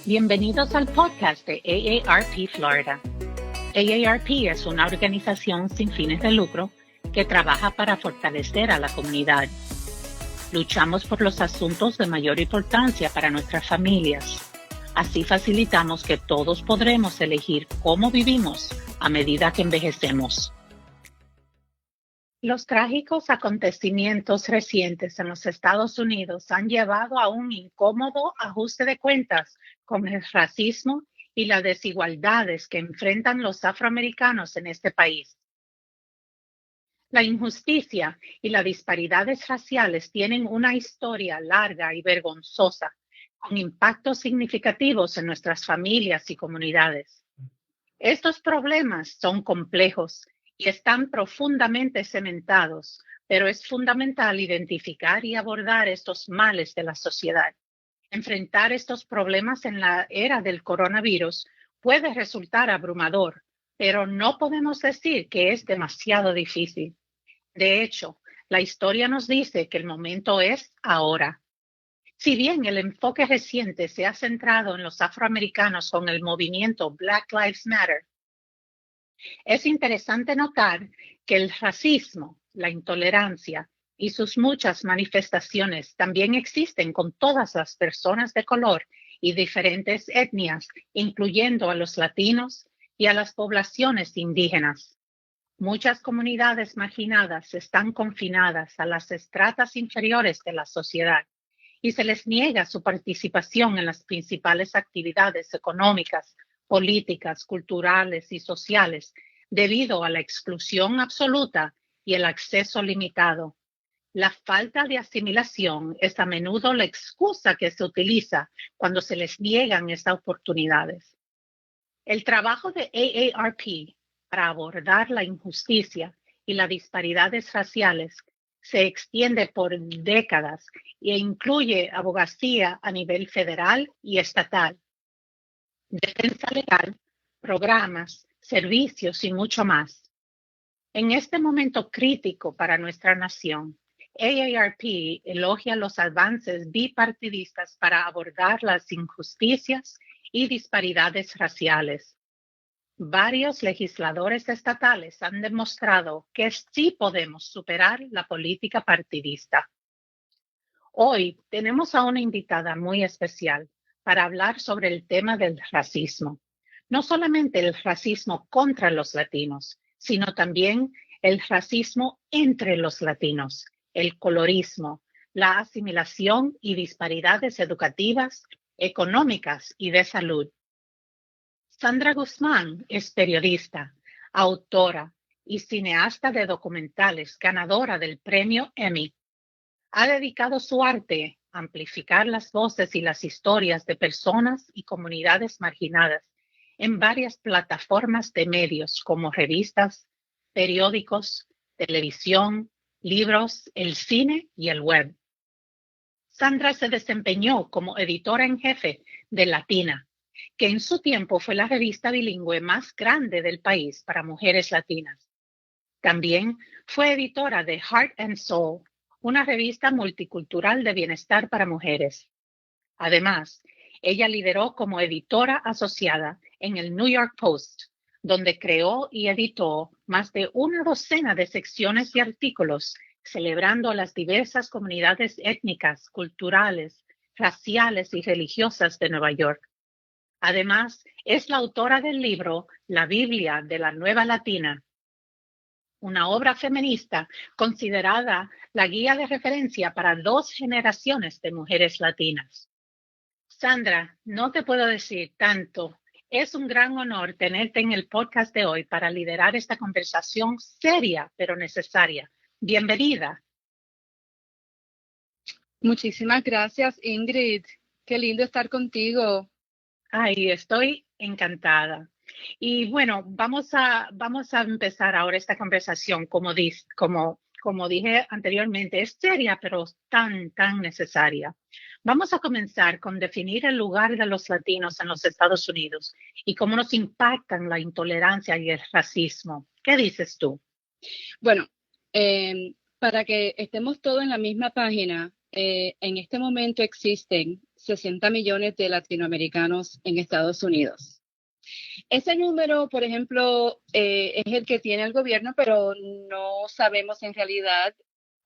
Bienvenidos al podcast de AARP Florida. AARP es una organización sin fines de lucro que trabaja para fortalecer a la comunidad. Luchamos por los asuntos de mayor importancia para nuestras familias. Así facilitamos que todos podremos elegir cómo vivimos a medida que envejecemos. Los trágicos acontecimientos recientes en los Estados Unidos han llevado a un incómodo ajuste de cuentas con el racismo y las desigualdades que enfrentan los afroamericanos en este país. La injusticia y las disparidades raciales tienen una historia larga y vergonzosa, con impactos significativos en nuestras familias y comunidades. Estos problemas son complejos y están profundamente cementados, pero es fundamental identificar y abordar estos males de la sociedad. Enfrentar estos problemas en la era del coronavirus puede resultar abrumador, pero no podemos decir que es demasiado difícil. De hecho, la historia nos dice que el momento es ahora. Si bien el enfoque reciente se ha centrado en los afroamericanos con el movimiento Black Lives Matter, es interesante notar que el racismo, la intolerancia y sus muchas manifestaciones también existen con todas las personas de color y diferentes etnias, incluyendo a los latinos y a las poblaciones indígenas. Muchas comunidades marginadas están confinadas a las estratas inferiores de la sociedad y se les niega su participación en las principales actividades económicas, políticas, culturales y sociales debido a la exclusión absoluta y el acceso limitado. La falta de asimilación es a menudo la excusa que se utiliza cuando se les niegan estas oportunidades. El trabajo de AARP para abordar la injusticia y las disparidades raciales se extiende por décadas e incluye abogacía a nivel federal y estatal, defensa legal, programas, servicios y mucho más. En este momento crítico para nuestra nación, AARP elogia los avances bipartidistas para abordar las injusticias y disparidades raciales. Varios legisladores estatales han demostrado que sí podemos superar la política partidista. Hoy tenemos a una invitada muy especial para hablar sobre el tema del racismo. No solamente el racismo contra los latinos, sino también el racismo entre los latinos, el colorismo, la asimilación y disparidades educativas, económicas y de salud. Sandra Guzmán es periodista, autora y cineasta de documentales, ganadora del premio Emmy. Ha dedicado su arte a amplificar las voces y las historias de personas y comunidades marginadas en varias plataformas de medios como revistas, periódicos, televisión, libros, el cine y el web. Sandra se desempeñó como editora en jefe de Latina, que en su tiempo fue la revista bilingüe más grande del país para mujeres latinas. También fue editora de Heart and Soul, una revista multicultural de bienestar para mujeres. Además, ella lideró como editora asociada en el New York Post, donde creó y editó más de una docena de secciones y artículos celebrando a las diversas comunidades étnicas, culturales, raciales y religiosas de Nueva York. Además, es la autora del libro La Biblia de la Nueva Latina, una obra feminista considerada la guía de referencia para 2 generaciones de mujeres latinas. Sandra, no te puedo decir tanto. Es un gran honor tenerte en el podcast de hoy para liderar esta conversación seria pero necesaria. Bienvenida. Muchísimas gracias, Ingrid. Qué lindo estar contigo. Ay, estoy encantada. Y bueno, vamos a empezar ahora esta conversación, como dije anteriormente, es seria, pero tan necesaria. Vamos a comenzar con definir el lugar de los latinos en los Estados Unidos y cómo nos impactan la intolerancia y el racismo. ¿Qué dices tú? Bueno, para que estemos todos en la misma página, en este momento existen 60 millones de latinoamericanos en Estados Unidos. Ese número, por ejemplo, es el que tiene el gobierno, pero no sabemos en realidad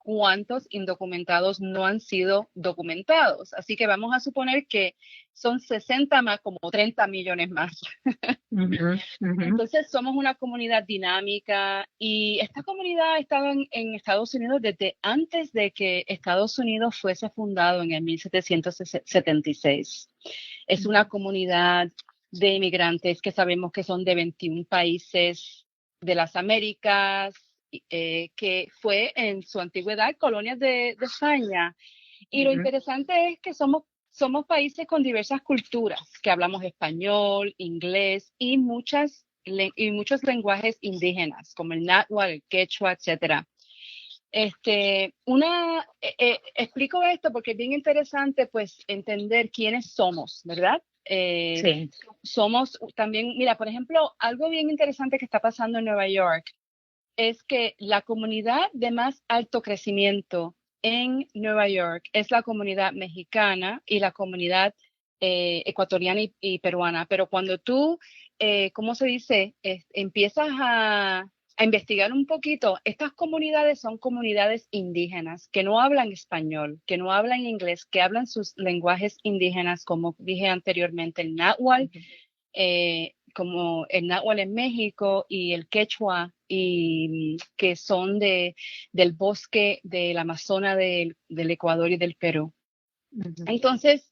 cuántos indocumentados no han sido documentados. Así que vamos a suponer que son 60 más, como 30 millones más. Entonces somos una comunidad dinámica y esta comunidad estaba en Estados Unidos desde antes de que Estados Unidos fuese fundado en el 1776. Es una comunidad de inmigrantes que sabemos que son de 21 países de las Américas, que fue en su antigüedad colonias de España. Y lo interesante es que somos países con diversas culturas, que hablamos español, inglés y muchos lenguajes indígenas, como el náhuatl, el quechua, etcétera. Explico esto porque es bien interesante, pues, entender quiénes somos, ¿verdad? Sí. Somos también, mira, por ejemplo, algo bien interesante que está pasando en Nueva York es que la comunidad de más alto crecimiento en Nueva York es la comunidad mexicana y la comunidad ecuatoriana y peruana. Pero cuando tú, ¿cómo se dice? Empiezas a investigar un poquito, estas comunidades son comunidades indígenas que no hablan español, que no hablan inglés, que hablan sus lenguajes indígenas, como dije anteriormente, el náhuatl, como el náhuatl en México y el quechua, y que son del bosque del Amazonas del Ecuador y del Perú. Entonces,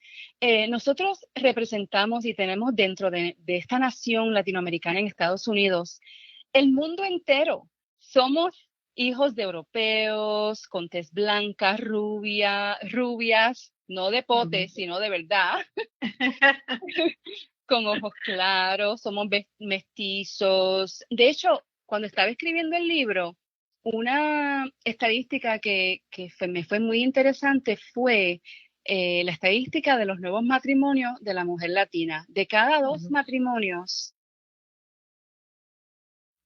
nosotros representamos y tenemos dentro de esta nación latinoamericana en Estados Unidos el mundo entero. Somos hijos de europeos, con tez blanca, rubias, no de pote, sino de verdad, con ojos claros, somos mestizos. De hecho, cuando estaba escribiendo el libro, una estadística que me fue muy interesante fue la estadística de los nuevos matrimonios de la mujer latina. De cada 2 matrimonios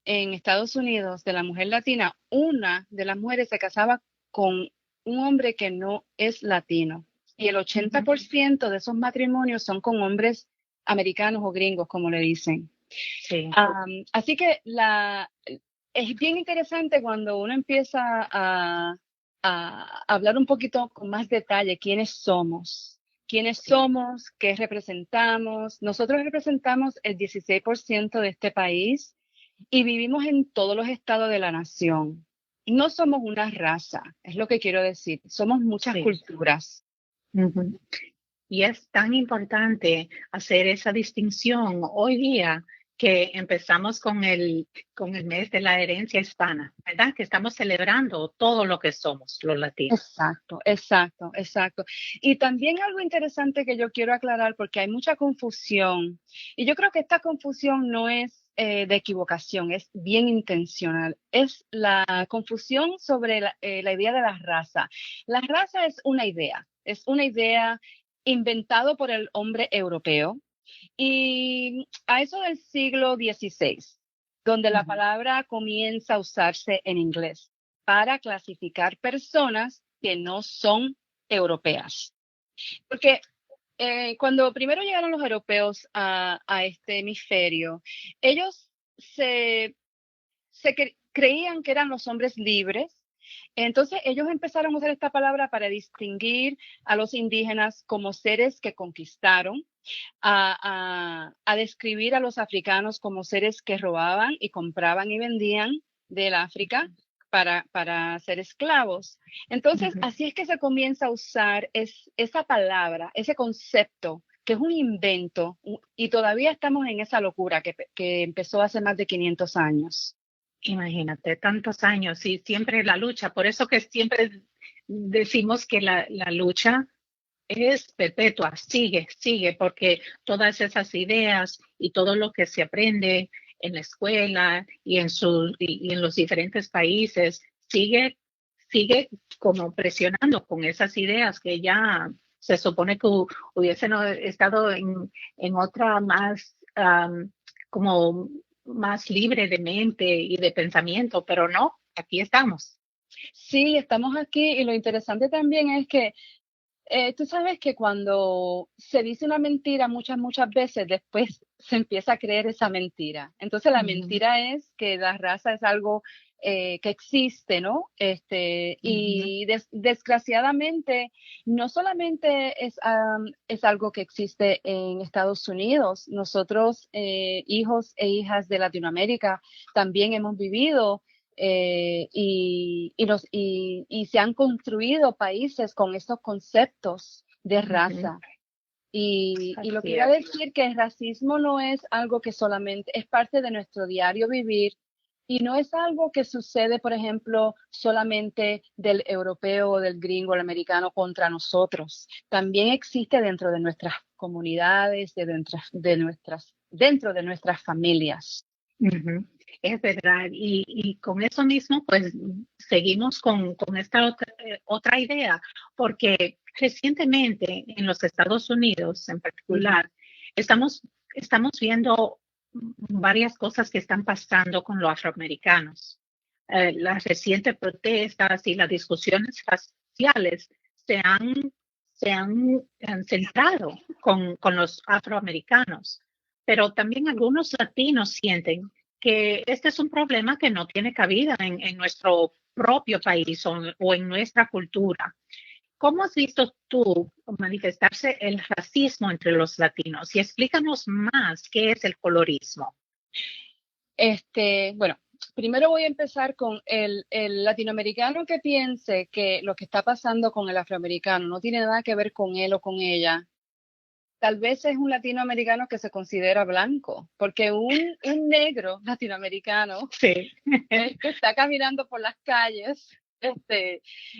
en Estados Unidos de la mujer latina, una de las mujeres se casaba con un hombre que no es latino. Y el 80% de esos matrimonios son con hombres americanos o gringos, como le dicen. Sí. Así que es bien interesante cuando uno empieza a hablar un poquito con más detalle quiénes somos, qué representamos. Nosotros representamos el 16% de este país y vivimos en todos los estados de la nación. No somos una raza, es lo que quiero decir. Somos muchas culturas. Y es tan importante hacer esa distinción hoy día que empezamos con el mes de la herencia hispana, ¿verdad? Que estamos celebrando todo lo que somos los latinos. Exacto. Y también algo interesante que yo quiero aclarar, porque hay mucha confusión, y yo creo que esta confusión no es de equivocación, es bien intencional. Es la confusión sobre la idea de la raza. La raza es una idea inventado por el hombre europeo, y a eso del siglo XVI, donde la palabra comienza a usarse en inglés para clasificar personas que no son europeas. Porque cuando primero llegaron los europeos a este hemisferio, ellos creían que eran los hombres libres. Entonces ellos empezaron a usar esta palabra para distinguir a los indígenas como seres que conquistaron, a describir a los africanos como seres que robaban y compraban y vendían del África para ser esclavos. Entonces, así es que se comienza a usar esa palabra, ese concepto, que es un invento, y todavía estamos en esa locura que empezó hace más de 500 años. Imagínate, tantos años y siempre la lucha. Por eso que siempre decimos que la lucha es perpetua, sigue, porque todas esas ideas y todo lo que se aprende en la escuela y en los diferentes países sigue como presionando con esas ideas que ya se supone que hubiesen estado en otra más como más libre de mente y de pensamiento, pero no, aquí estamos. Sí, estamos aquí, y lo interesante también es que Tú sabes que cuando se dice una mentira muchas veces, después se empieza a creer esa mentira. Entonces la Ujú, mentira es que la raza es algo que existe, ¿no? ujú, Y desgraciadamente no solamente es algo que existe en Estados Unidos. Nosotros, hijos e hijas de Latinoamérica, también hemos vivido y se han construido países con estos conceptos de ujú. raza. Y lo que Así iba a es. decir que el racismo no es algo que solamente es parte de nuestro diario vivir y no es algo que sucede, por ejemplo, solamente del europeo o del gringo o el americano contra nosotros. También existe dentro de nuestras comunidades, dentro de nuestras familias. Ujú, es verdad. Y con eso mismo, pues seguimos con esta otra idea, porque recientemente en los Estados Unidos en Ujú, particular, estamos, estamos viendo varias cosas que están pasando con los afroamericanos. Las recientes protestas y las discusiones raciales se han, han centrado con los afroamericanos, pero también algunos latinos sienten que este es un problema que no tiene cabida en nuestro propio país o en nuestra cultura. ¿Cómo has visto tú manifestarse el racismo entre los latinos? Y explícanos más qué es el colorismo. Bueno, primero voy a empezar con el latinoamericano que piense que lo que está pasando con el afroamericano no tiene nada que ver con él o con ella. Tal vez es un latinoamericano que se considera blanco, porque un negro latinoamericano Sí. que está caminando por las calles,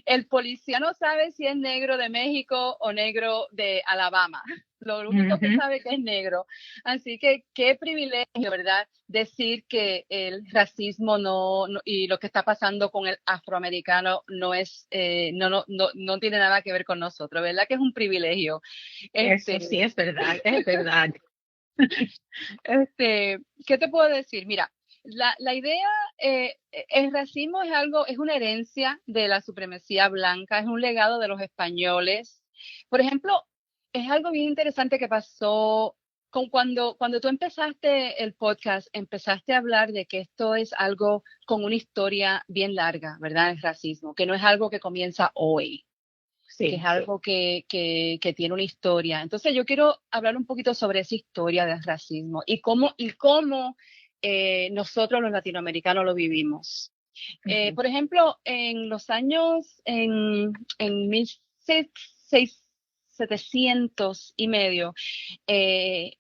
el policía no sabe si es negro de México o negro de Alabama. Lo único que Ujú. sabe que es negro. Así que qué privilegio, ¿verdad? Decir que el racismo y lo que está pasando con el afroamericano no tiene nada que ver con nosotros, ¿verdad? Que es un privilegio. Eso sí Este, es verdad, es verdad. ¿Qué te puedo decir? Mira, la idea, el racismo es algo, es una herencia de la supremacía blanca, es un legado de los españoles. Por ejemplo, es algo bien interesante que pasó cuando tú empezaste el podcast, empezaste a hablar de que esto es algo con una historia bien larga, ¿verdad? El racismo, que no es algo que comienza hoy, que es Sí. algo que tiene una historia. Entonces yo quiero hablar un poquito sobre esa historia del racismo y cómo nosotros los latinoamericanos lo vivimos. Ujú. Por ejemplo, en los años, en 1700 y medio, eh,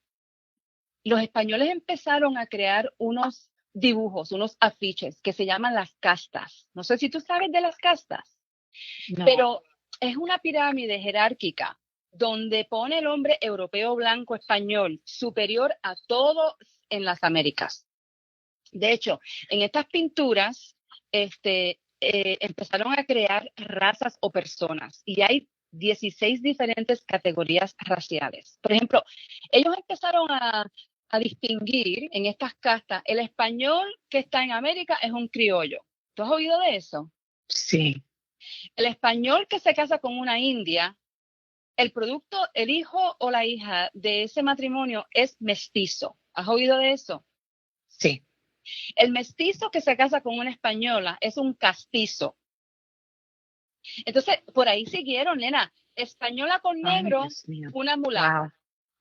los españoles empezaron a crear unos dibujos, unos afiches que se llaman las castas. No sé si tú sabes de las castas. No. Pero es una pirámide jerárquica donde pone el hombre europeo blanco español superior a todos en las Américas. De hecho, en estas pinturas empezaron a crear razas o personas y hay 16 diferentes categorías raciales. Por ejemplo, ellos empezaron a distinguir en estas castas, el español que está en América es un criollo. ¿Tú has oído de eso? Sí. El español que se casa con una india, el producto, el hijo o la hija de ese matrimonio es mestizo. ¿Has oído de eso? Sí. El mestizo que se casa con una española es un castizo. Entonces, por ahí siguieron, nena. Española con Ay, negro, Dios mío. una Wow. mulata.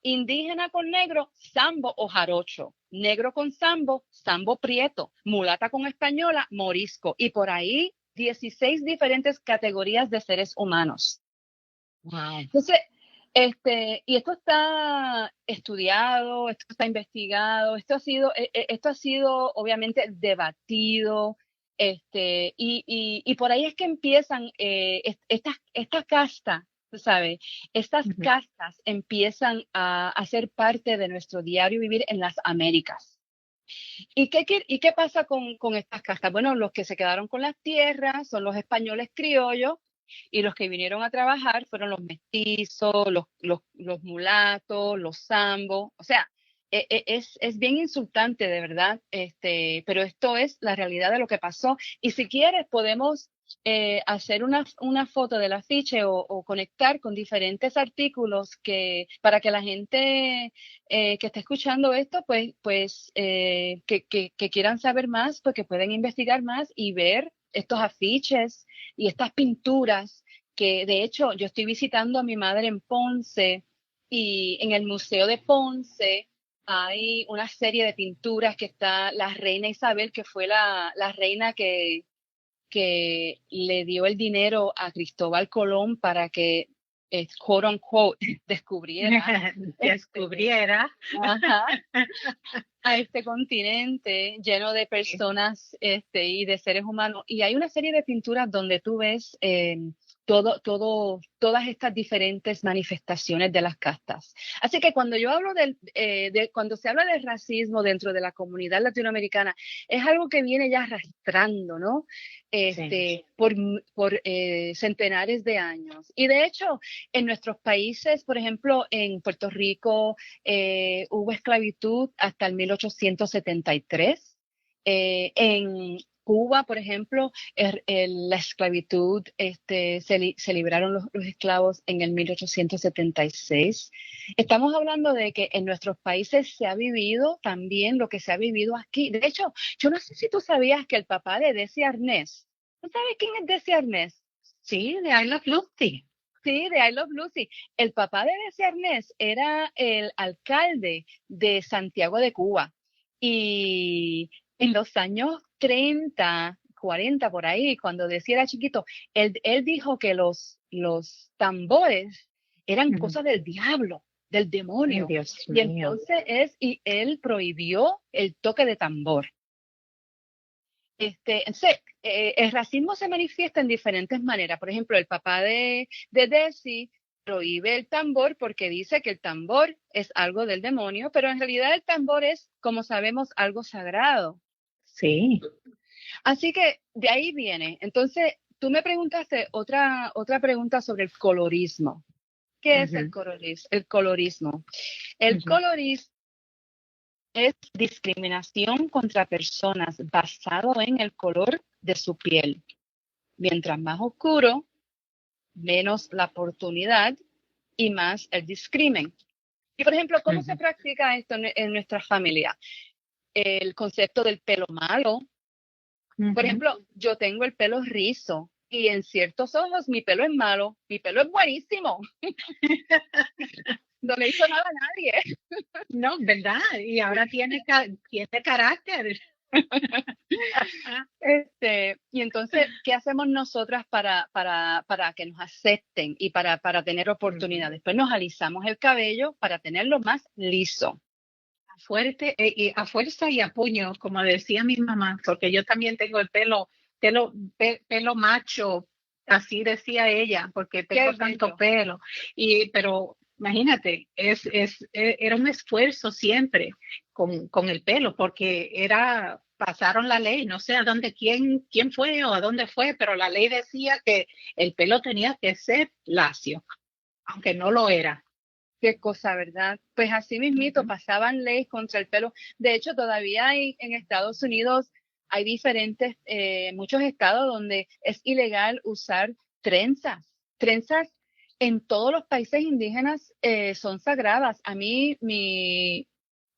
Indígena con negro, sambo o jarocho. Negro con sambo, sambo prieto. Mulata con española, morisco. Y por ahí, 16 diferentes categorías de seres humanos. Wow. Entonces, y esto está estudiado, esto está investigado, esto ha sido obviamente debatido, y por ahí es que empiezan esta casta, tú sabes, estas Ujú. castas empiezan a ser parte de nuestro diario vivir en las Américas. ¿Y qué pasa con estas castas? Bueno, los que se quedaron con las tierras son los españoles criollos y los que vinieron a trabajar fueron los mestizos, los mulatos, los zambos. O sea, es bien insultante, de verdad, pero esto es la realidad de lo que pasó. Y si quieres, podemos hacer una foto del afiche o conectar con diferentes artículos para que la gente que esté escuchando esto, que quieran saber más, pues que pueden investigar más y ver estos afiches y estas pinturas que de hecho yo estoy visitando a mi madre en Ponce y en el Museo de Ponce hay una serie de pinturas que está la reina Isabel, que fue la reina que le dio el dinero a Cristóbal Colón para que, quote unquote, descubriera, Descubriera. ajá, a este continente lleno de personas y de seres humanos. Y hay una serie de pinturas donde tú ves todas estas diferentes manifestaciones de las castas. Así que cuando yo hablo cuando se habla de racismo dentro de la comunidad latinoamericana, es algo que viene ya arrastrando, ¿no? Sí. Por centenares de años. Y de hecho, en nuestros países, por ejemplo, en Puerto Rico, hubo esclavitud hasta el 1873. En Cuba, por ejemplo, la esclavitud, se libraron los esclavos en el 1876. Estamos hablando de que en nuestros países se ha vivido también lo que se ha vivido aquí. De hecho, yo no sé si tú sabías que el papá de Desi Arnés, ¿tú sabes quién es Desi Arnés? Sí, de I Love Lucy. Sí, de I Love Lucy. El papá de Desi Arnés era el alcalde de Santiago de Cuba. Y en los años 30, 40 por ahí, cuando Desi era chiquito, él dijo que los tambores eran cosas del diablo, del Ay, demonio. Dios Y mío. entonces él prohibió el toque de tambor. Entonces, el racismo se manifiesta en diferentes maneras. Por ejemplo, el papá de Desi prohíbe el tambor porque dice que el tambor es algo del demonio, pero en realidad el tambor es, como sabemos, algo sagrado. Sí. Así que de ahí viene. Entonces, tú me preguntaste otra pregunta sobre el colorismo. ¿Qué es el colorismo? El colorismo es discriminación contra personas basado en el color de su piel. Mientras más oscuro, menos la oportunidad y más el discrimen. Y por ejemplo, ¿cómo se practica esto en nuestra familia? El concepto del pelo malo. Por ejemplo, yo tengo el pelo rizo y en ciertos ojos mi pelo es malo, mi pelo es buenísimo. No le hizo nada a nadie. No, ¿verdad? Y ahora tiene carácter. Y entonces, ¿qué hacemos nosotras para que nos acepten y para tener oportunidades? Pues nos alisamos el cabello para tenerlo más liso. Fuerte, y a fuerza y a puño, como decía mi mamá, porque yo también tengo el pelo macho, así decía ella, porque tengo tanto pelo. Pero imagínate, era un esfuerzo siempre con el pelo, porque pasaron la ley, no sé a dónde, quién fue o a dónde fue, pero la ley decía que el pelo tenía que ser lacio, aunque no lo era. Qué cosa, ¿verdad? Pues así mismito pasaban leyes contra el pelo. De hecho, todavía en Estados Unidos hay muchos estados donde es ilegal usar trenzas. Trenzas en todos los países indígenas son sagradas. A mí,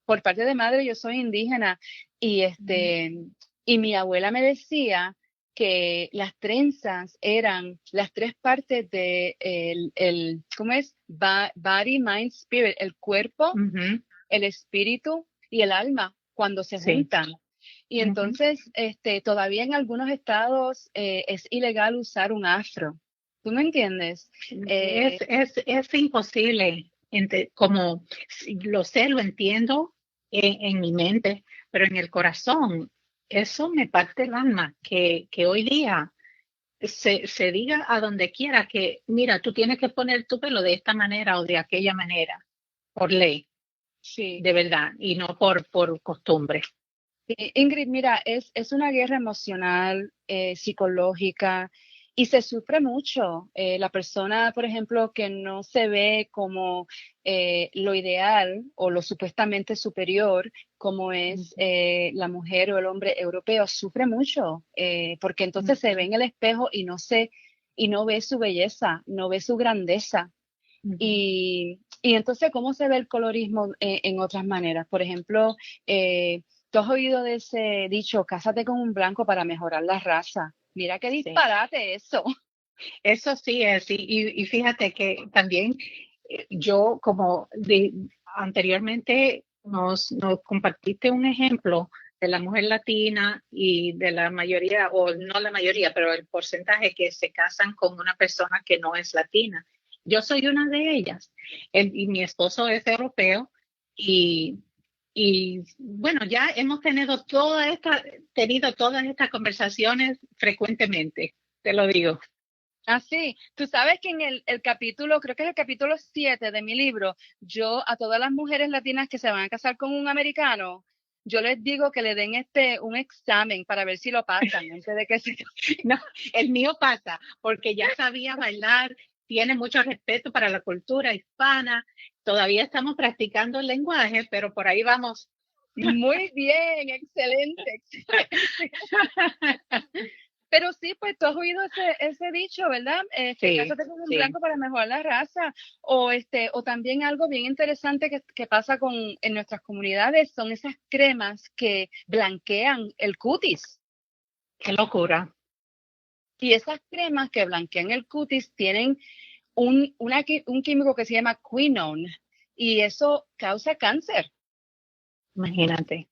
por parte de madre, yo soy indígena y mi abuela me decía que las trenzas eran las tres partes de ¿cómo es? Body, mind, spirit, el cuerpo, el espíritu y el alma cuando se juntan. Y entonces, todavía en algunos estados es ilegal usar un afro. ¿Tú me entiendes? Es imposible, como lo sé, lo entiendo en mi mente, pero en el corazón, eso me parte el alma, que hoy día se diga a donde quiera que, mira, tú tienes que poner tu pelo de esta manera o de aquella manera, por ley, Sí. de verdad, y no por costumbre. Ingrid, mira, es una guerra emocional, psicológica, Y se sufre mucho. La persona, por ejemplo, que no se ve como lo ideal o lo supuestamente superior, como es la mujer o el hombre europeo, sufre mucho, porque entonces se ve en el espejo y no ve su belleza, no ve su grandeza. Y entonces, ¿cómo se ve el colorismo en otras maneras? Por ejemplo, tú has oído de ese dicho, cásate con un blanco para mejorar la raza. Mira qué Sí. disparate eso. Eso sí es, y fíjate que también yo como anteriormente nos compartiste un ejemplo de la mujer latina y de la mayoría, o no la mayoría, pero el porcentaje que se casan con una persona que no es latina. Yo soy una de ellas, y mi esposo es europeo y, y bueno, ya hemos tenido todas estas conversaciones frecuentemente, te lo digo. Ah, sí. Tú sabes que en el capítulo, creo que es el capítulo 7 de mi libro, yo a todas las mujeres latinas que se van a casar con un americano, yo les digo que le den un examen para ver si lo pasan antes de que se... No, el mío pasa, porque ya sabía bailar, tiene mucho respeto para la cultura hispana, todavía estamos practicando el lenguaje, pero por ahí vamos. Muy bien, excelente, excelente. Pero sí, pues tú has oído ese dicho, ¿verdad? Sí, Cásate con un sí. blanco para mejorar la raza. O también algo bien interesante que pasa en nuestras comunidades son esas cremas que blanquean el cutis. Qué locura. Y esas cremas que blanquean el cutis tienen un químico que se llama quinone y eso causa cáncer. Imagínate.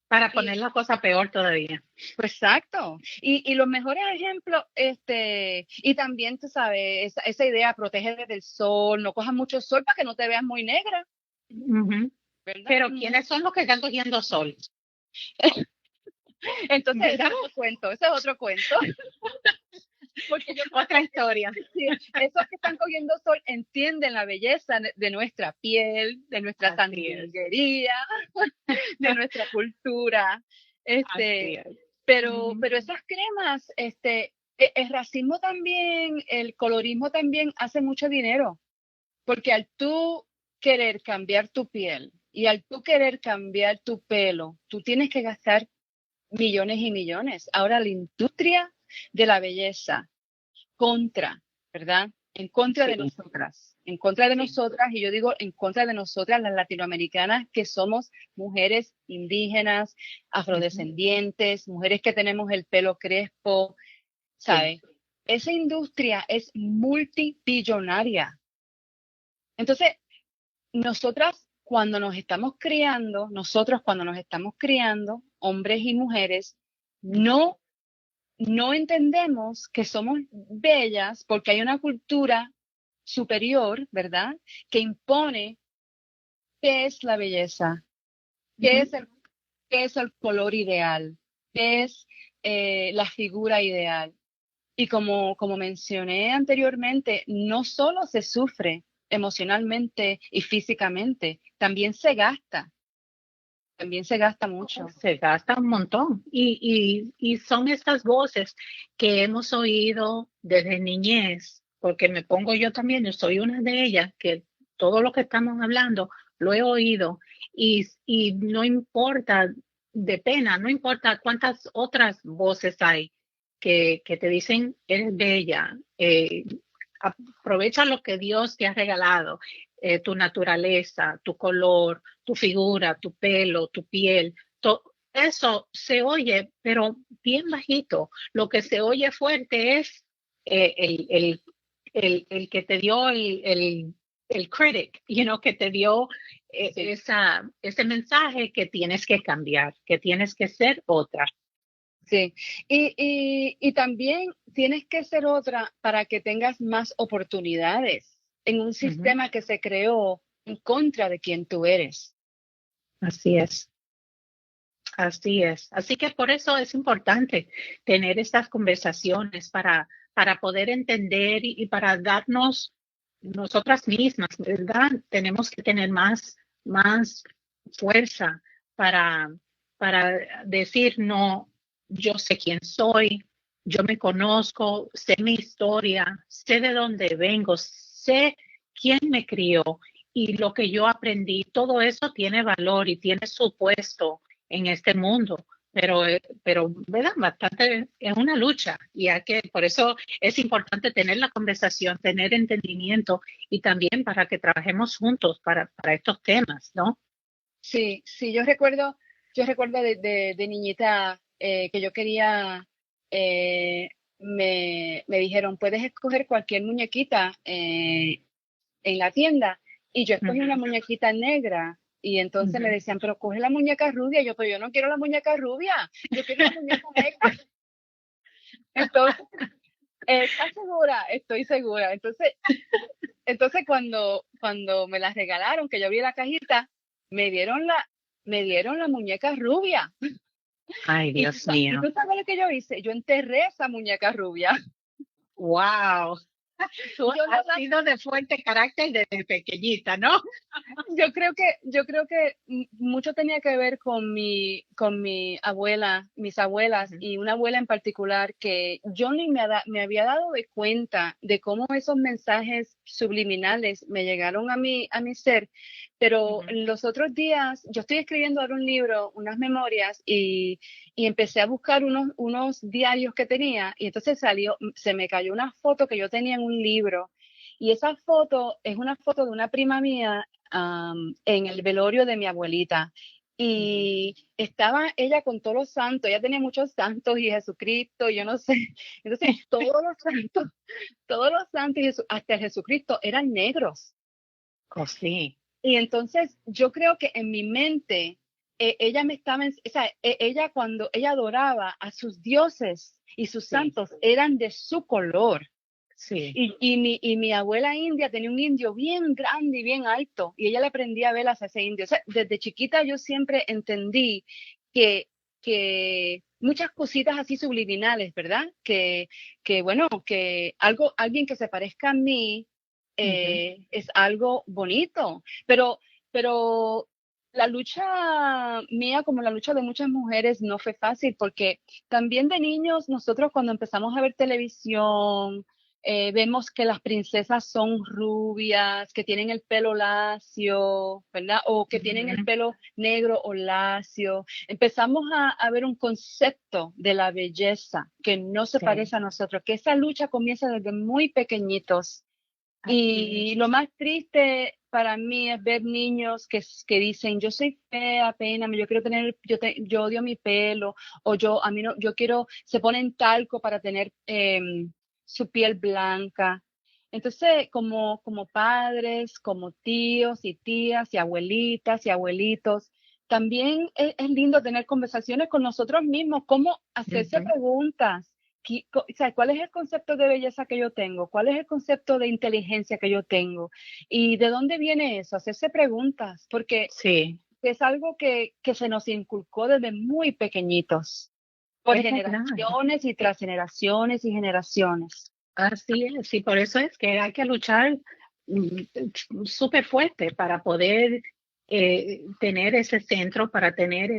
Para Y, poner la cosa peor todavía. pues exacto. Y los mejores ejemplos, y también, tú sabes, esa idea, protege del sol, no cojas mucho sol para que no te veas muy negra, Ujú. ¿verdad? Pero ¿quiénes son los que están cogiendo sol? Entonces, ese ¿Verdad? es otro cuento, ese es otro cuento. Porque yo creo Otra historia. que sí, esos que están cogiendo sol entienden la belleza de nuestra piel, de nuestra Así es. sandunguería, de nuestra cultura. Así Este, es. pero esas cremas, el racismo también, el colorismo también hace mucho dinero, porque al tú querer cambiar tu piel y al tú querer cambiar tu pelo, tú tienes que gastar millones y millones. Ahora la industria de la belleza ¿verdad? En contra de Sí, nosotras, en contra de sí. nosotras, y yo digo en contra de nosotras, las latinoamericanas, que somos mujeres indígenas, Ujú. afrodescendientes, mujeres que tenemos el pelo crespo, Sí. ¿sabes? Esa industria es multibillonaria. Entonces, nosotros cuando nos estamos criando, hombres y mujeres, no no entendemos que somos bellas porque hay una cultura superior, ¿verdad? Que impone qué es la belleza, qué Ujú. es el, qué es el color ideal, qué es la figura ideal. Y como mencioné anteriormente, no solo se sufre emocionalmente y físicamente, también se gasta mucho. Se gasta un montón. Y son estas voces que hemos oído desde niñez, porque me pongo yo también, yo soy una de ellas, que todo lo que estamos hablando lo he oído y no importa de pena, no importa cuántas otras voces hay que te dicen, eres bella, aprovecha lo que Dios te ha regalado, tu naturaleza, tu color, tu figura, tu pelo, tu piel. Eso se oye, pero bien bajito. Lo que se oye fuerte es eh, el, el, el que te dio el critic, que te dio Sí. ese mensaje que tienes que cambiar, que tienes que ser otra. Sí, y también tienes que ser otra para que tengas más oportunidades en un Ujú. sistema que se creó en contra de quien tú eres. Así es. Así es. Así que por eso es importante tener estas conversaciones para poder entender y para darnos nosotras mismas, ¿verdad? Tenemos que tener más fuerza para, para decir, no, yo sé quién soy, yo me conozco, sé mi historia, sé de dónde vengo, sé quién me crió y lo que yo aprendí. Todo eso tiene valor y tiene su puesto en este mundo. Pero, ¿verdad? Bastante, es una lucha y hay que, por eso es importante tener la conversación, tener entendimiento y también para que trabajemos juntos para estos temas, ¿no? Sí, sí, yo recuerdo de niñita que yo quería, me dijeron, puedes escoger cualquier muñequita en la tienda, y yo escogí una Ujú, muñequita negra, y entonces me ujú. decían, pero coge la muñeca rubia, yo, pero yo no quiero la muñeca rubia, yo quiero la muñeca negra. Entonces, ¿estás segura? Estoy segura. Entonces cuando me las regalaron, que yo vi la cajita, me dieron me dieron la muñeca rubia. Ay, Dios Y mío. tú sabes lo que yo hice, yo enterré esa muñeca rubia. Wow. Tú Yo no has la sido de fuerte carácter desde pequeñita, ¿no? yo creo que mucho tenía que ver con mi abuela, mis abuelas Ujú, y una abuela en particular que yo ni me había dado de cuenta de cómo esos mensajes subliminales me llegaron a mi ser. Pero ujú. los otros días, yo estoy escribiendo ahora un libro, unas memorias, y empecé a buscar unos diarios que tenía, y entonces se me cayó una foto que yo tenía en un libro. Y esa foto es una foto de una prima mía en el velorio de mi abuelita. Ujú. Y estaba ella con todos los santos, ella tenía muchos santos y Jesucristo, yo no sé. Entonces, todos los santos, y hasta Jesucristo eran negros. Oh, sí, Y entonces yo creo que en mi mente, ella me estaba, o sea, ella cuando ella adoraba a sus dioses y sus sí, santos eran de su color. sí. Y mi abuela india tenía un indio bien grande y bien alto, y ella le prendía velas a ese indio. O sea, desde chiquita yo siempre entendí que, que muchas cositas así subliminales, ¿verdad? Que bueno, que alguien que se parezca a mí Ujú. es algo bonito, pero la lucha mía, como la lucha de muchas mujeres, no fue fácil, porque también de niños, nosotros cuando empezamos a ver televisión, vemos que las princesas son rubias, que tienen el pelo lacio, ¿verdad? O que tienen el Ujú. pelo negro o lacio. Empezamos a ver un concepto de la belleza que no se Sí, parece a nosotros, que esa lucha comienza desde muy pequeñitos. así Y es. lo más triste para mí es ver niños que dicen, yo soy fea, pena, yo quiero tener, yo odio mi pelo, o a mí no, yo quiero, se ponen talco para tener su piel blanca. Entonces, como padres, como tíos y tías y abuelitas y abuelitos, también es lindo tener conversaciones con nosotros mismos, cómo hacerse Ujú. preguntas. O sea, ¿cuál es el concepto de belleza que yo tengo? ¿Cuál es el concepto de inteligencia que yo tengo? ¿Y de dónde viene eso? Hacerse preguntas, porque Sí, es algo que se nos inculcó desde muy pequeñitos, por es verdad. generaciones y Eh, tras generaciones y generaciones. Así es, y por eso es que hay que luchar súper fuerte para poder tener ese centro, para tener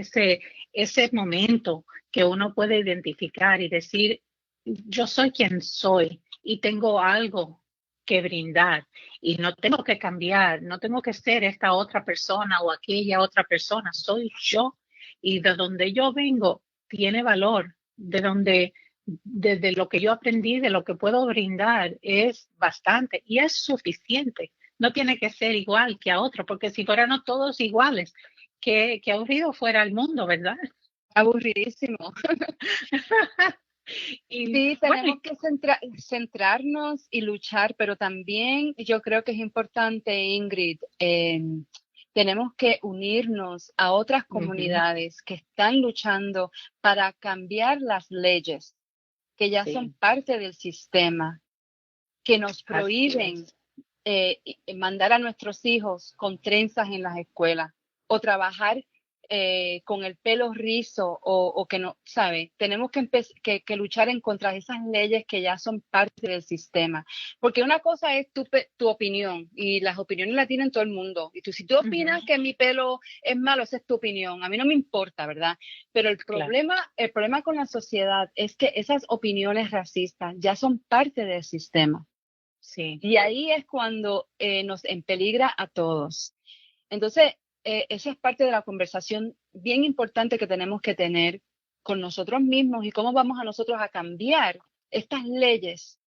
ese momento que uno puede identificar y decir, yo soy quien soy y tengo algo que brindar y no tengo que cambiar, no tengo que ser esta otra persona o aquella otra persona, soy yo y de donde yo vengo tiene valor, de donde desde lo que yo aprendí, de lo que puedo brindar, es bastante y es suficiente. No tiene que ser igual que a otro, porque si fuéramos todos iguales, qué aburrido fuera el mundo, ¿verdad? Aburridísimo. Y Sí, bueno, tenemos que centrarnos y luchar, pero también yo creo que es importante, Ingrid, tenemos que unirnos a otras ujú, comunidades que están luchando para cambiar las leyes que ya son sí, parte del sistema, que nos así prohíben es. mandar a nuestros hijos con trenzas en las escuelas o trabajar con el pelo rizo o que no, ¿sabe? Tenemos que luchar en contra de esas leyes que ya son parte del sistema. Porque una cosa es tu opinión y las opiniones las tienen todo el mundo. Y si tú opinas que mi pelo es malo, esa es tu opinión. A mí no me importa, ¿verdad? Pero el problema con la sociedad es que esas opiniones racistas ya son parte del sistema. Sí. Y ahí es cuando nos empeligra a todos. Entonces, esa es parte de la conversación bien importante que tenemos que tener con nosotros mismos y cómo vamos a nosotros a cambiar estas leyes,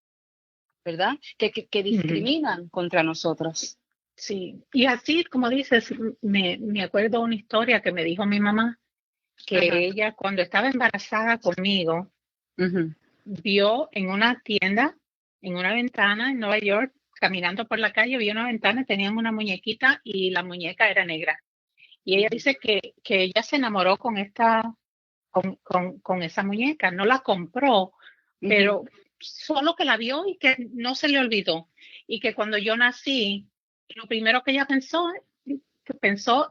¿verdad? Que discriminan contra nosotros. Sí, y así como dices, me acuerdo una historia que me dijo mi mamá, que ella cuando estaba embarazada conmigo, vio en una tienda, en una ventana en Nueva York, caminando por la calle, vio una ventana, tenían una muñequita y la muñeca era negra. Y ella dice que ella se enamoró con esa muñeca, no la compró, pero solo que la vio y que no se le olvidó. Y que cuando yo nací, lo primero que ella pensó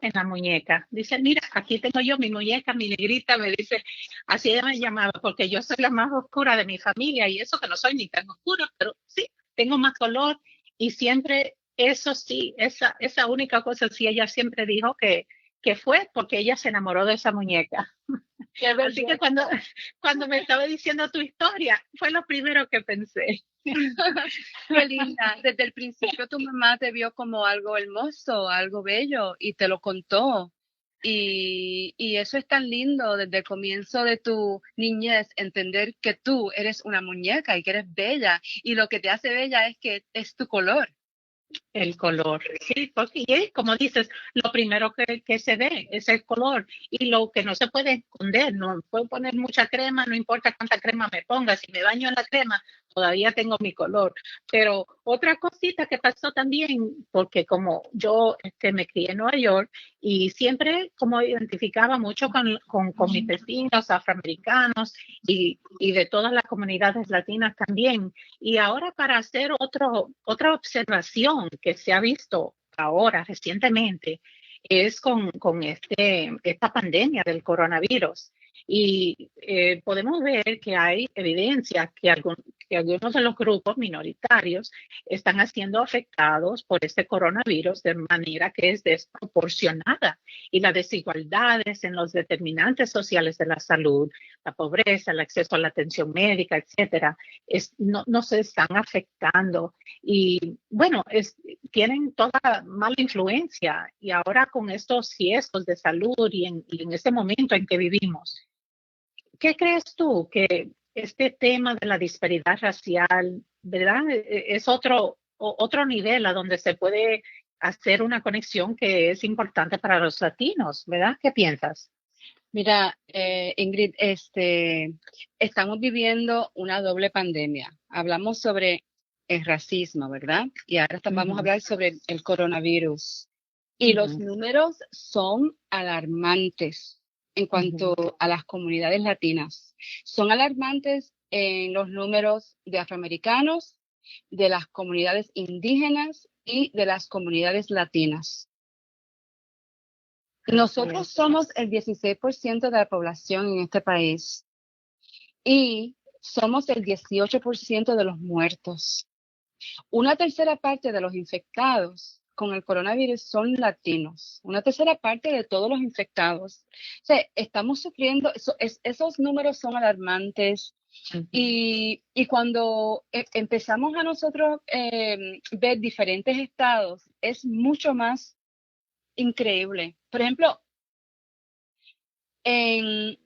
en la muñeca. Dice, mira, aquí tengo yo mi muñeca, mi negrita, me dice, así ella me llamaba, porque yo soy la más oscura de mi familia y eso que no soy ni tan oscura, pero sí, tengo más color y siempre, eso sí, esa única cosa sí, ella siempre dijo que fue porque ella se enamoró de esa muñeca. Así que cuando me estaba diciendo tu historia, fue lo primero que pensé. Qué linda. Desde el principio tu mamá te vio como algo hermoso, algo bello y te lo contó. Y eso es tan lindo desde el comienzo de tu niñez, entender que tú eres una muñeca y que eres bella. Y lo que te hace bella es que es tu color. El color, sí, porque como dices, lo primero que se ve es el color y lo que no se puede esconder, no puedo poner mucha crema, no importa cuánta crema me ponga, si me baño en la crema, todavía tengo mi color. Pero otra cosita que pasó también, porque como yo me crié en Nueva York y siempre como identificaba mucho con mis vecinos afroamericanos y de todas las comunidades latinas también. Y ahora para hacer otra observación que se ha visto ahora recientemente es con esta pandemia del coronavirus. Y podemos ver que hay evidencia que algunos de los grupos minoritarios están siendo afectados por este coronavirus de manera que es desproporcionada. Y las desigualdades en los determinantes sociales de la salud, la pobreza, el acceso a la atención médica, etcétera, no se están afectando. Y bueno, tienen toda mala influencia. Y ahora con estos riesgos de salud y en este momento en que vivimos, ¿qué crees tú que este tema de la disparidad racial, verdad, es otro nivel a donde se puede hacer una conexión que es importante para los latinos, ¿verdad? ¿Qué piensas? Mira, Ingrid, estamos viviendo una doble pandemia. Hablamos sobre el racismo, ¿verdad? Y ahora vamos a hablar sobre el coronavirus. Y los números son alarmantes en cuanto a las comunidades latinas. Son alarmantes en los números de afroamericanos, de las comunidades indígenas y de las comunidades latinas. Nosotros somos el 16% de la población en este país y somos el 18% de los muertos. Una tercera parte de los infectados con el coronavirus son latinos. Una tercera parte de todos los infectados. O sea, estamos sufriendo, esos números son alarmantes. Y cuando empezamos a nosotros ver diferentes estados, es mucho más increíble. Por ejemplo, en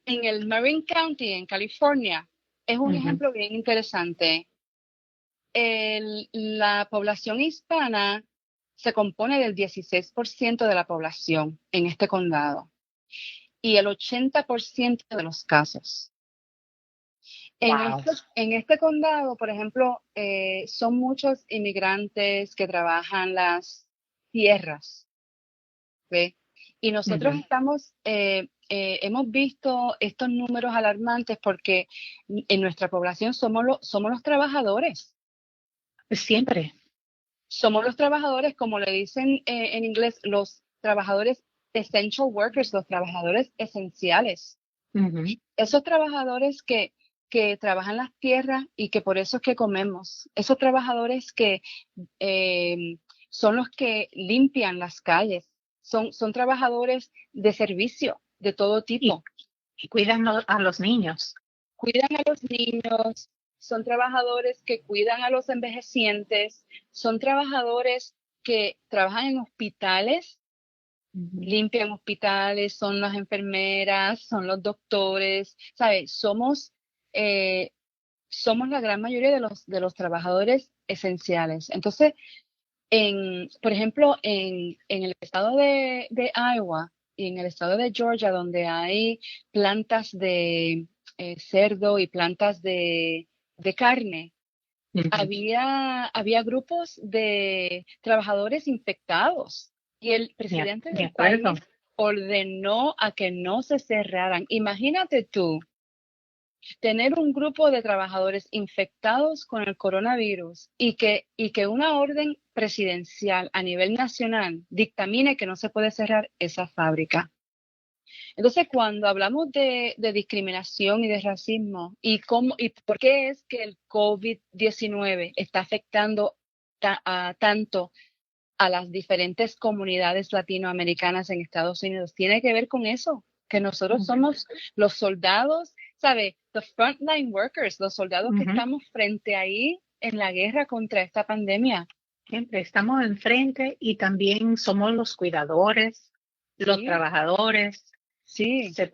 el Marin County, en California, es un ejemplo bien interesante. La población hispana se compone del 16% de la población en este condado y el 80% de los casos. Wow. En este condado, por ejemplo, son muchos inmigrantes que trabajan las tierras, ¿ve? Y nosotros hemos visto estos números alarmantes porque en nuestra población somos los trabajadores. Siempre. Somos los trabajadores, como le dicen en inglés, los trabajadores essential workers, los trabajadores esenciales. Ujú. Esos trabajadores que trabajan las tierras y que por eso es que comemos. Esos trabajadores que son los que limpian las calles. Son trabajadores de servicio de todo Y, tipo. y cuidan a los niños. Cuidan a los niños, son trabajadores que cuidan a los envejecientes, son trabajadores que trabajan en hospitales, Ujú. limpian hospitales, son las enfermeras, son los doctores, ¿sabes? Somos la gran mayoría de los trabajadores esenciales. Entonces, por ejemplo, en el estado de Iowa y en el estado de Georgia, donde hay plantas de cerdo y plantas de carne, Ujú. había grupos de trabajadores infectados y el presidente De del acuerdo. país ordenó a que no se cerraran. Imagínate tú tener un grupo de trabajadores infectados con el coronavirus y que una orden presidencial a nivel nacional dictamine que no se puede cerrar esa fábrica. Entonces, cuando hablamos de discriminación y de racismo y por qué es que el COVID-19 está afectando tanto a las diferentes comunidades latinoamericanas en Estados Unidos, tiene que ver con eso, que nosotros Ujú. somos los soldados, ¿sabe? The frontline workers, los soldados que Ujú. estamos frente ahí en la guerra contra esta pandemia. Siempre estamos enfrente y también somos los cuidadores, los Sí, trabajadores. sí. Se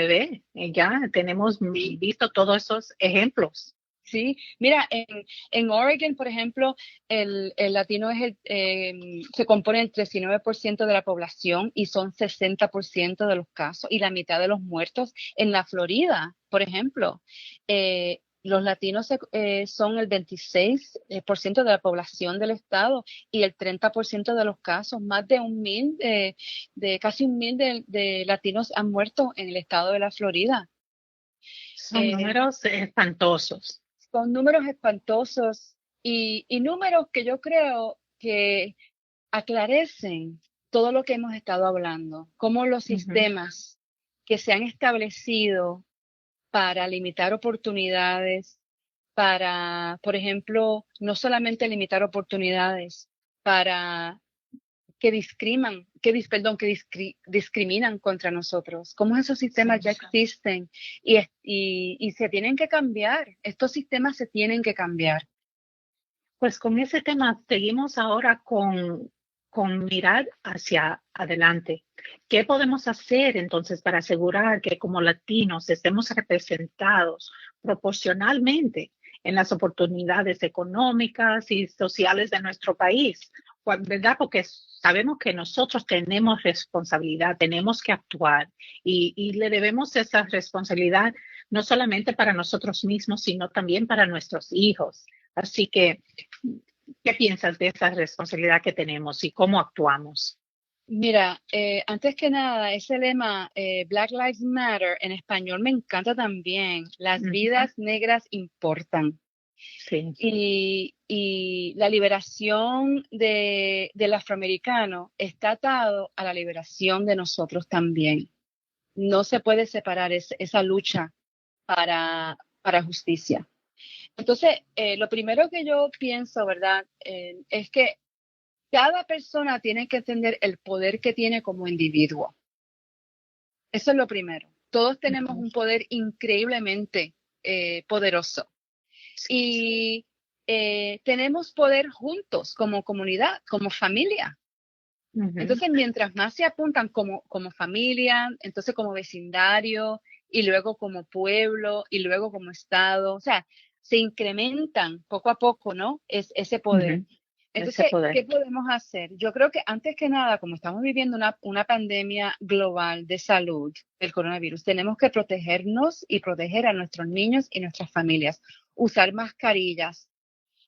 ve, ya tenemos visto todos esos ejemplos. Sí, mira, en Oregon, por ejemplo, el latino se compone del 19% de la población y son 60% de los casos y la mitad de los muertos. En la Florida, por ejemplo, los latinos son el 26% de la población del estado y el 30% de los casos. Más de 1,000, casi 1,000 de latinos han muerto en el estado de la Florida. Son Eh, números espantosos. Son números espantosos y números que yo creo que aclarecen todo lo que hemos estado hablando, cómo los Ujú. sistemas que se han establecido para limitar oportunidades, para, por ejemplo, no solamente limitar oportunidades, para discriminan contra nosotros, cómo esos sistemas ya Sí. existen y se tienen que cambiar, estos sistemas se tienen que cambiar. Pues con ese tema seguimos ahora con mirar hacia adelante. ¿Qué podemos hacer entonces para asegurar que como latinos estemos representados proporcionalmente en las oportunidades económicas y sociales de nuestro país? ¿Verdad? Porque sabemos que nosotros tenemos responsabilidad, tenemos que actuar y le debemos esa responsabilidad no solamente para nosotros mismos, sino también para nuestros hijos. Así que, ¿qué piensas de esa responsabilidad que tenemos y cómo actuamos? Mira, antes que nada, ese lema Black Lives Matter en español me encanta también. Las Ujú. vidas negras importan. Sí, Y la liberación del afroamericano está atado a la liberación de nosotros también. No se puede separar esa lucha para justicia. Entonces, lo primero que yo pienso, ¿verdad? Es que cada persona tiene que entender el poder que tiene como individuo. Eso es lo primero. Todos tenemos ujú, un poder increíblemente poderoso y tenemos poder juntos como comunidad, como familia. ujú. Entonces, mientras más se apuntan como familia, entonces como vecindario y luego como pueblo y luego como estado, o sea, se incrementan poco a poco, ¿no? Ese poder. Ujú. Ese Entonces, poder. ¿qué podemos hacer? Yo creo que antes que nada, como estamos viviendo una pandemia global de salud del coronavirus, tenemos que protegernos y proteger a nuestros niños y nuestras familias. Usar mascarillas.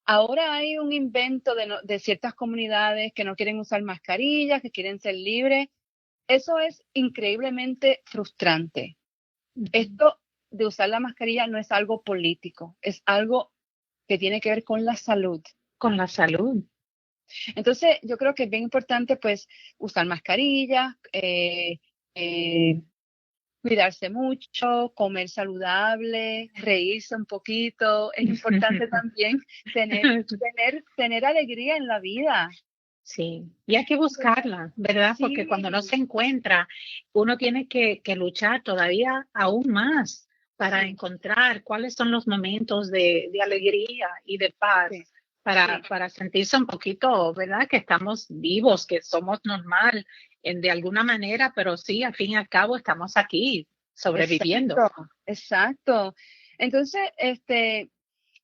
Ahora hay un invento de ciertas comunidades que no quieren usar mascarillas, que quieren ser libres. Eso es increíblemente frustrante. Ujú. Esto de usar la mascarilla no es algo político, es algo que tiene que ver con la salud. Con la salud. Entonces, yo creo que es bien importante, pues, usar mascarillas, cuidarse mucho, comer saludable, reírse un poquito. Es importante también tener alegría en la vida. Sí, y hay que buscarla, ¿verdad? Porque cuando no Sí, se encuentra, uno tiene que luchar todavía aún más para sí, encontrar cuáles son los momentos de alegría y de sí, paz, sí. para sentirse un poquito, ¿verdad? Que estamos vivos, que somos normal de alguna manera, pero sí, al fin y al cabo estamos aquí sobreviviendo. Exacto, exacto. Entonces,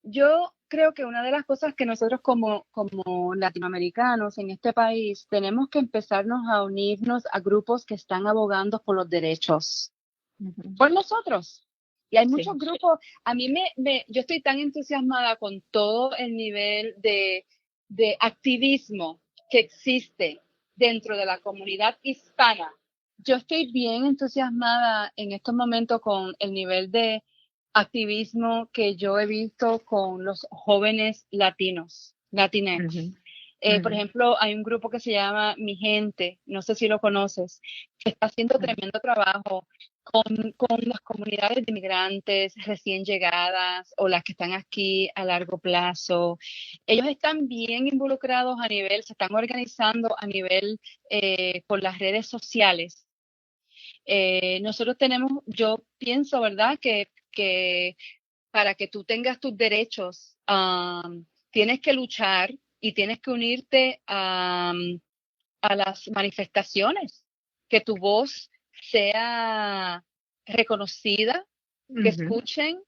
yo creo que una de las cosas que nosotros como latinoamericanos en este país tenemos que empezarnos a unirnos a grupos que están abogando por los derechos, Ujú. por nosotros. Y hay muchos Sí. grupos, a mí yo estoy tan entusiasmada con todo el nivel de activismo que existe dentro de la comunidad hispana. Yo estoy bien entusiasmada en estos momentos con el nivel de activismo que yo he visto con los jóvenes latinos, Ujú, Latinx. Por ujú, ejemplo, hay un grupo que se llama Mi Gente, no sé si lo conoces, que está haciendo ujú, tremendo trabajo con las comunidades de inmigrantes recién llegadas o las que están aquí a largo plazo. Ellos están bien involucrados a nivel, se están organizando a nivel por las redes sociales. Nosotros tenemos, yo pienso, ¿verdad? Que para que tú tengas tus derechos, tienes que luchar y tienes que unirte a las manifestaciones, que tu voz sea reconocida, que ujú, escuchen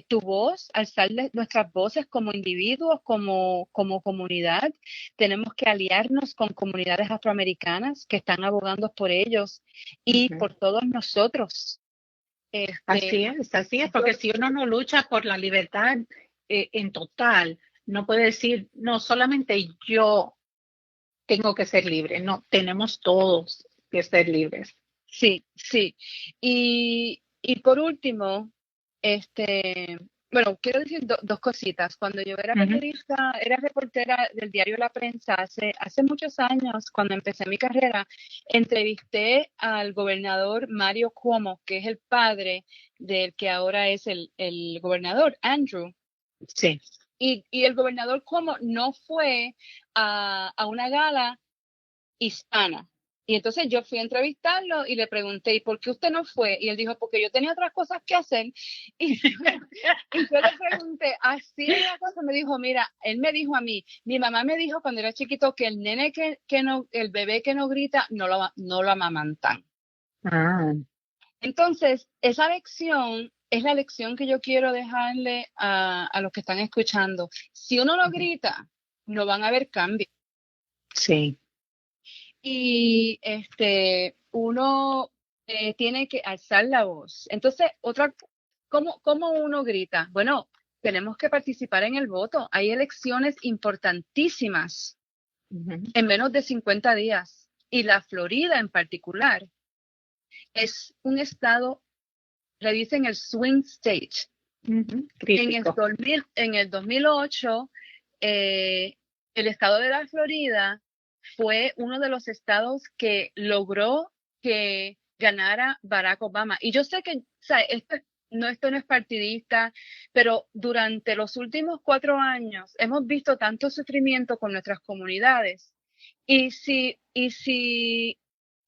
tu voz, alzar nuestras voces como individuos, como comunidad. Tenemos que aliarnos con comunidades afroamericanas que están abogando por ellos y ujú. por todos nosotros. Este, Así es, yo, porque si uno no lucha por la libertad en total, no puede decir, no, solamente yo tengo que ser libre, no, tenemos todos que ser libres. sí, sí. Y por último, este, bueno, quiero decir dos cositas. Cuando yo era Ujú. periodista, era reportera del diario La Prensa hace muchos años, cuando empecé mi carrera, entrevisté al gobernador Mario Cuomo, que es el padre del que ahora es el gobernador, Andrew. Sí. Y el gobernador Cuomo no fue a una gala hispana. Y entonces yo fui a entrevistarlo y le pregunté, ¿y por qué usted no fue? Y él dijo, porque yo tenía otras cosas que hacer. Y yo le pregunté, así de una cosa, me dijo, mira, él me dijo a mí, mi mamá me dijo cuando era chiquito que el nene que no, el bebé que no grita, no lo amamantan. Ah, Entonces, esa lección es la lección que yo quiero dejarle a los que están escuchando. Si uno no ujú. grita, no van a haber cambios. Sí. Y uno tiene que alzar la voz. Entonces, ¿cómo uno grita? Bueno, tenemos que participar en el voto. Hay elecciones importantísimas Ujú, en menos de 50 días. Y la Florida en particular es un estado, le dicen el swing state. ujú. En Crítico. el 2008, eh, el estado de la Florida fue uno de los estados que logró que ganara Barack Obama. Y yo sé que, o sea, esto no es partidista, pero durante los últimos 4 años hemos visto tanto sufrimiento con nuestras comunidades. Y si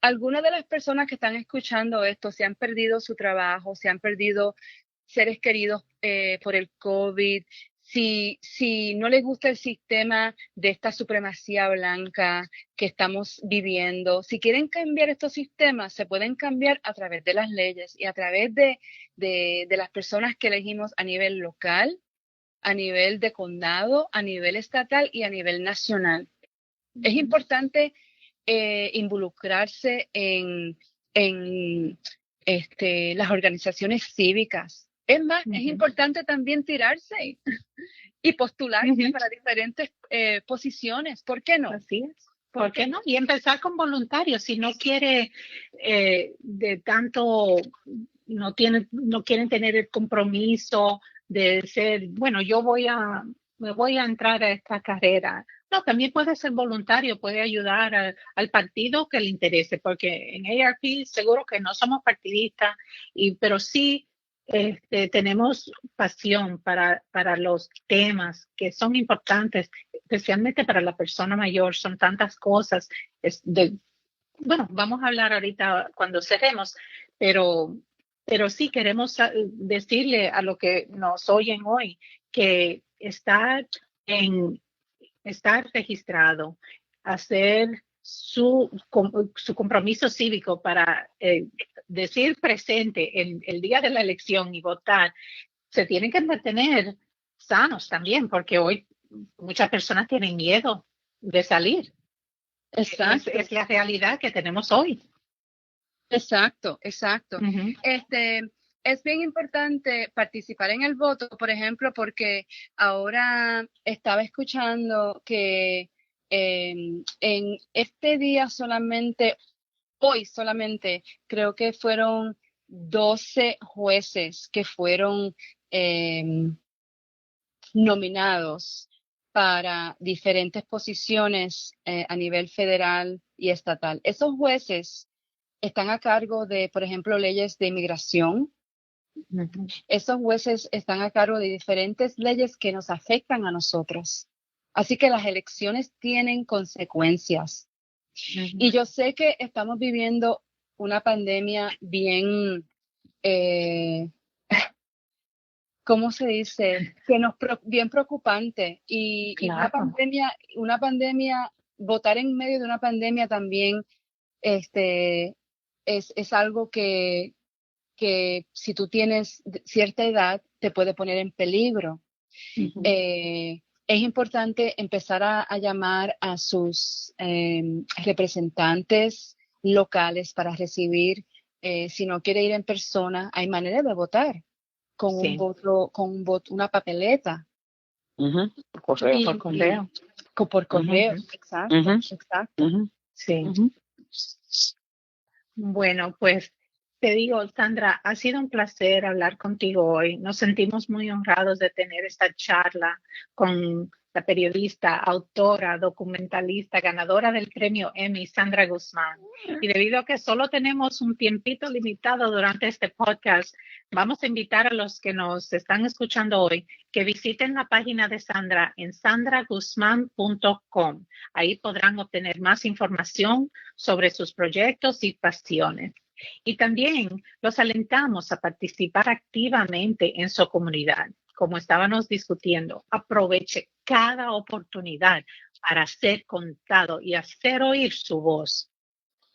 alguna de las personas que están escuchando esto se han perdido su trabajo, se han perdido seres queridos por el COVID, si no les gusta el sistema de esta supremacía blanca que estamos viviendo, si quieren cambiar estos sistemas, se pueden cambiar a través de las leyes y a través de las personas que elegimos a nivel local, a nivel de condado, a nivel estatal y a nivel nacional. Es Ujú, importante involucrarse en las organizaciones cívicas. Es más, es ujú, importante también tirarse y postularse ujú. para diferentes posiciones. ¿Por qué no? Así es. ¿Por ¿Por qué qué no? no? Y empezar con voluntarios. Si no quiere de tanto, no quieren tener el compromiso de ser, bueno, yo voy a me voy a entrar a esta carrera. No, también puede ser voluntario, puede ayudar al partido que le interese, porque en AARP seguro que no somos partidistas, pero sí tenemos pasión para los temas que son importantes, especialmente para la persona mayor. Son tantas cosas. Bueno, vamos a hablar ahorita cuando cerremos, pero, pero sí queremos decirle a los que nos oyen hoy que estar registrado, hacer su compromiso cívico para decir presente el día de la elección y votar, se tienen que mantener sanos también, porque hoy muchas personas tienen miedo de salir. Exacto. Es la realidad que tenemos hoy. Exacto. Uh-huh. Es bien importante participar en el voto, por ejemplo, porque ahora estaba escuchando que en este día hoy solamente, creo que fueron 12 jueces que fueron nominados para diferentes posiciones a nivel federal y estatal. Esos jueces están a cargo de, por ejemplo, leyes de inmigración. Uh-huh. Esos jueces están a cargo de diferentes leyes que nos afectan a nosotros. Así que las elecciones tienen consecuencias. Uh-huh. Y yo sé que estamos viviendo una pandemia bien, ¿cómo se dice? Bien preocupante. Y Claro. una pandemia, votar en medio de una pandemia también, es algo que si tú tienes cierta edad te puede poner en peligro. Uh-huh. Es importante empezar a llamar a sus representantes locales para recibir, si no quiere ir en persona, hay manera de votar con un voto, una papeleta. Uh-huh. Por correo. Por correo, uh-huh. Exacto, uh-huh. Exacto. Uh-huh. Sí. Uh-huh. Bueno, pues te digo, Sandra, ha sido un placer hablar contigo hoy. Nos sentimos muy honrados de tener esta charla con la periodista, autora, documentalista, ganadora del premio Emmy, Sandra Guzmán. Y debido a que solo tenemos un tiempito limitado durante este podcast, vamos a invitar a los que nos están escuchando hoy que visiten la página de Sandra en sandraguzman.com. Ahí podrán obtener más información sobre sus proyectos y pasiones. Y también los alentamos a participar activamente en su comunidad. Como estábamos discutiendo, aproveche cada oportunidad para ser contado y hacer oír su voz.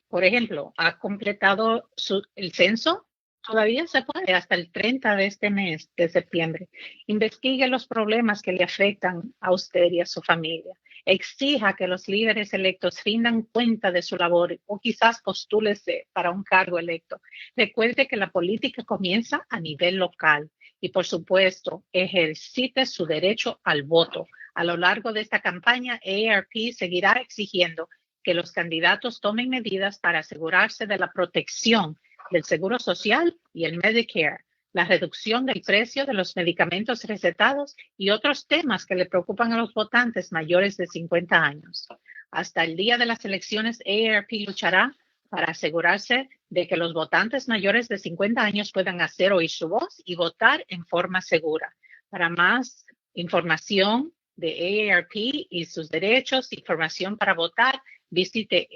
Por ejemplo, ¿ha completado el censo? Todavía se puede hasta el 30 de este mes de septiembre. Investigue los problemas que le afectan a usted y a su familia. Exija que los líderes electos rindan cuenta de su labor o quizás postúlese para un cargo electo. Recuerde que la política comienza a nivel local y, por supuesto, ejercite su derecho al voto. A lo largo de esta campaña, AARP seguirá exigiendo que los candidatos tomen medidas para asegurarse de la protección del Seguro Social y el Medicare, la reducción del precio de los medicamentos recetados y otros temas que le preocupan a los votantes mayores de 50 años. Hasta el día de las elecciones, AARP luchará para asegurarse de que los votantes mayores de 50 años puedan hacer oír su voz y votar en forma segura. Para más información de AARP y sus derechos, información para votar, visite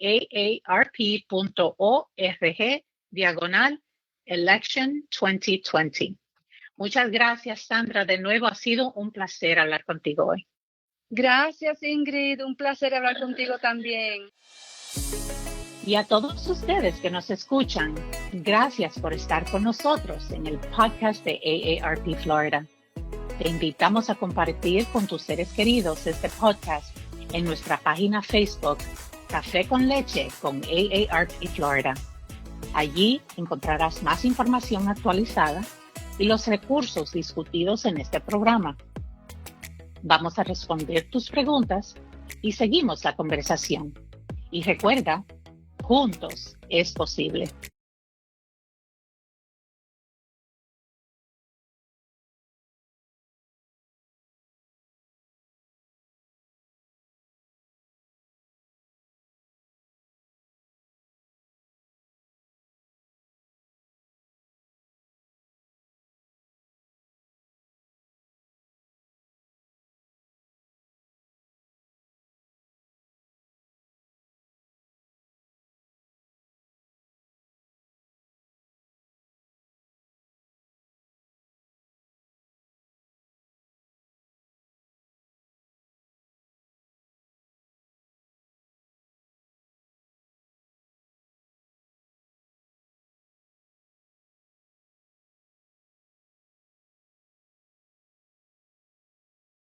aarp.org/election 2020. Muchas gracias, Sandra. De nuevo, ha sido un placer hablar contigo hoy. Gracias, Ingrid. Un placer hablar contigo también. Y a todos ustedes que nos escuchan, gracias por estar con nosotros en el podcast de AARP Florida. Te invitamos a compartir con tus seres queridos este podcast en nuestra página Facebook, Café con Leche con AARP Florida. Allí encontrarás más información actualizada y los recursos discutidos en este programa. Vamos a responder tus preguntas y seguimos la conversación. Y recuerda, juntos es posible.